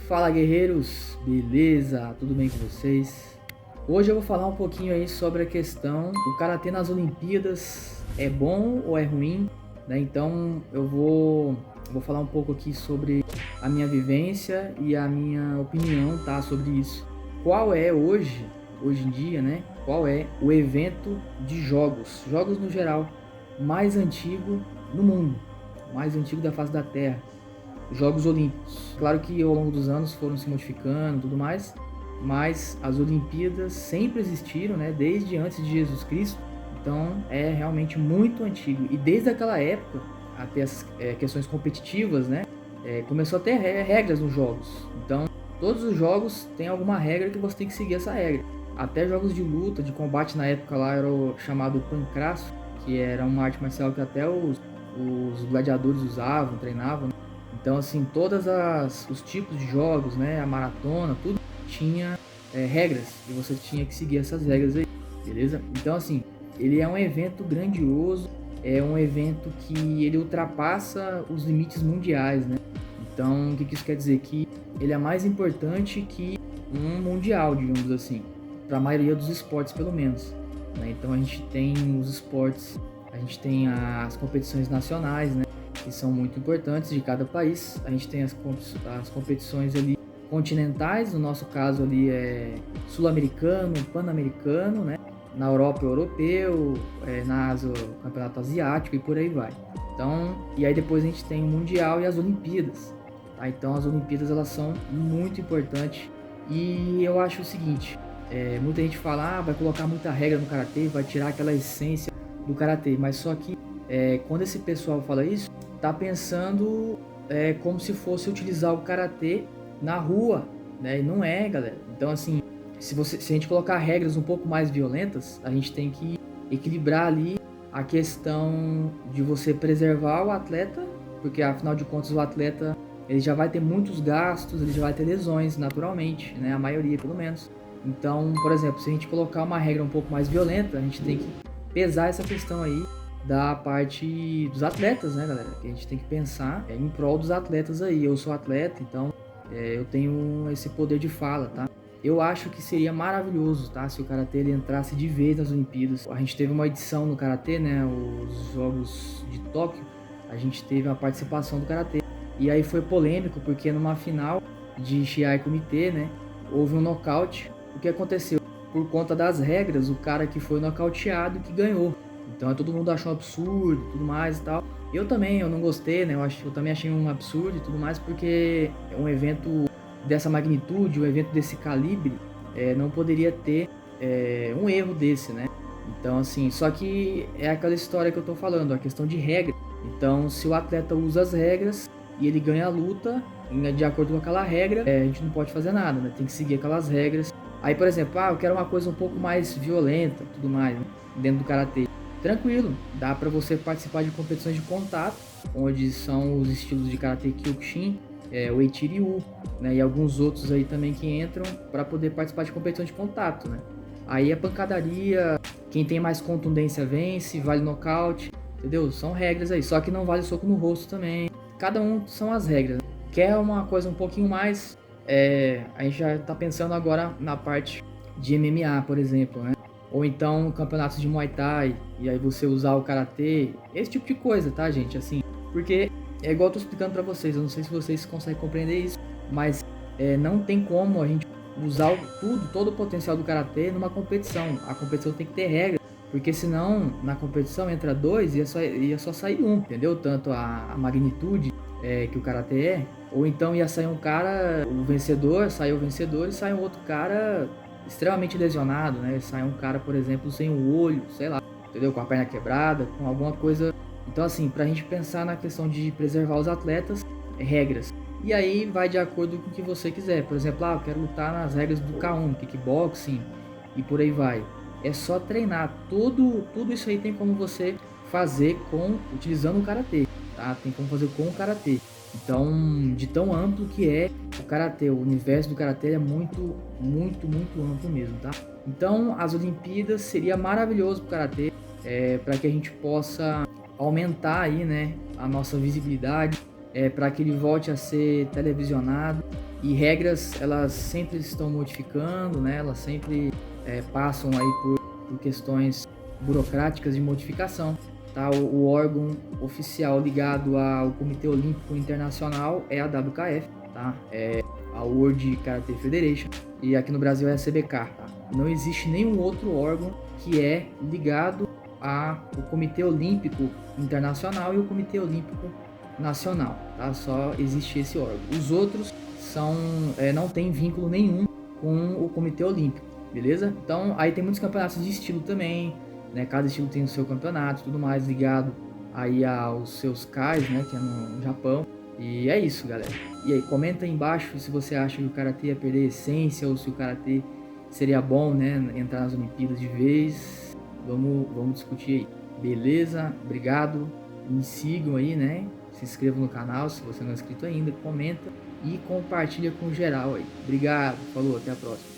Fala guerreiros, beleza? Tudo bem com vocês? Hoje eu vou falar um pouquinho aí sobre a questão do karatê nas Olimpíadas, é bom ou é ruim, né? Então eu vou falar um pouco aqui sobre a minha vivência e a minha opinião, tá, sobre isso. Qual é hoje em dia, né? Qual é o evento de jogos no geral, mais antigo no mundo, mais antigo da face da Terra? Jogos Olímpicos. Claro que ao longo dos anos foram se modificando e tudo mais, mas as Olimpíadas sempre existiram, né? Desde antes de Jesus Cristo. Então é realmente muito antigo. E desde aquela época, até as questões competitivas, né? Começou a ter regras nos jogos. Então todos os jogos têm alguma regra que você tem que seguir essa regra. Até jogos de luta, de combate na época lá era o chamado pancraço, que era uma arte marcial que até os gladiadores usavam, treinavam, né? Então, assim, os tipos de jogos, né, a maratona, tudo tinha regras e você tinha que seguir essas regras aí, beleza? Então, assim, ele é um evento grandioso, é um evento que ele ultrapassa os limites mundiais, né? Então, o que isso quer dizer? Que ele é mais importante que um mundial, digamos assim, para a maioria dos esportes, pelo menos, né? Então, a gente tem os esportes, a gente tem as competições nacionais, né, que são muito importantes de cada país. A gente tem as competições ali continentais, no nosso caso ali é sul-americano, pan-americano, né? Na Europa, europeu, na Ásia, o campeonato asiático e por aí vai. Então, e aí depois a gente tem o Mundial e as Olimpíadas, tá? Então as Olimpíadas elas são muito importantes e eu acho o seguinte, muita gente fala, vai colocar muita regra no karatê, vai tirar aquela essência do karatê, mas só que quando esse pessoal fala isso, tá pensando como se fosse utilizar o karatê na rua, né? E não é, galera. Então, assim, se a gente colocar regras um pouco mais violentas, a gente tem que equilibrar ali a questão de você preservar o atleta, porque afinal de contas o atleta ele já vai ter muitos gastos, ele já vai ter lesões naturalmente, né? A maioria, pelo menos. Então, por exemplo, se a gente colocar uma regra um pouco mais violenta, a gente tem que pesar essa questão aí da parte dos atletas, né, galera? Que a gente tem que pensar em prol dos atletas aí. Eu sou atleta, então eu tenho esse poder de fala, tá? Eu acho que seria maravilhoso, tá? Se o karatê ele entrasse de vez nas Olimpíadas. A gente teve uma edição no karatê, né? Os Jogos de Tóquio. A gente teve a participação do karatê. E aí foi polêmico porque numa final de Shiai Kumite, né? Houve um nocaute. O que aconteceu? Por conta das regras, o cara que foi nocauteado que ganhou. Então todo mundo achou um absurdo, tudo mais e tal. Eu não gostei, né? Eu também achei um absurdo e tudo mais, porque é um evento dessa magnitude, um evento desse calibre, não poderia ter um erro desse, né? Então, assim, só que é aquela história que eu tô falando, a questão de regra. Então, se o atleta usa as regras e ele ganha a luta, de acordo com aquela regra, a gente não pode fazer nada, né? Tem que seguir aquelas regras. Aí, por exemplo, eu quero uma coisa um pouco mais violenta, tudo mais, né? Dentro do karatê. Tranquilo, dá para você participar de competições de contato, onde são os estilos de karatê Kyokushin, o Eichi-Ryu, né, e alguns outros aí também que entram para poder participar de competições de contato, né? Aí é pancadaria, quem tem mais contundência vence, vale nocaute, entendeu? São regras aí, só que não vale soco no rosto também. Cada um são as regras. Quer uma coisa um pouquinho mais, a gente já tá pensando agora na parte de MMA, por exemplo, né? Ou então campeonatos de Muay Thai, e aí você usar o Karatê, esse tipo de coisa, tá, gente? Assim, porque é igual eu tô explicando pra vocês, eu não sei se vocês conseguem compreender isso, mas não tem como a gente usar todo o potencial do Karatê numa competição. A competição tem que ter regra, porque senão na competição entra dois e ia só sair um, entendeu? Tanto a magnitude que o Karatê ou então ia sair um cara, o vencedor, saiu o vencedor e sai um outro cara extremamente lesionado, né? Sai um cara, por exemplo, sem o olho, sei lá, entendeu? Com a perna quebrada, com alguma coisa. Então, assim, pra gente pensar na questão de preservar os atletas, regras. E aí vai de acordo com o que você quiser. Por exemplo, eu quero lutar nas regras do K1, kickboxing e por aí vai. É só treinar. Tudo isso aí tem como você fazer utilizando o karatê, tá? Tem como fazer com o karatê. Então, de tão amplo que é o karatê, o universo do karatê é muito, muito, muito amplo mesmo, tá? Então, as Olimpíadas seria maravilhoso pro karatê, para que a gente possa aumentar aí, né, a nossa visibilidade, para que ele volte a ser televisionado E regras, elas sempre estão modificando, né? Elas sempre passam aí por questões burocráticas de modificação. Tá? O órgão oficial ligado ao Comitê Olímpico Internacional é a WKF, tá? É a World Karate Federation, e aqui no Brasil é a CBK. Tá? Não existe nenhum outro órgão que é ligado ao Comitê Olímpico Internacional e o Comitê Olímpico Nacional. Tá? Só existe esse órgão. Os outros não tem vínculo nenhum com o Comitê Olímpico, beleza? Então aí tem muitos campeonatos de estilo também, né? Cada estilo tem o seu campeonato, tudo mais ligado aí aos seus KAIs, né? Que é no Japão. E é isso, galera. E aí, comenta aí embaixo se você acha que o Karatê ia perder a essência ou se o Karatê seria bom, né? Entrar nas Olimpíadas de vez. Vamos discutir aí. Beleza? Obrigado. Me sigam aí, né? Se inscrevam no canal se você não é inscrito ainda. Comenta e compartilha com geral aí. Obrigado. Falou. Até a próxima.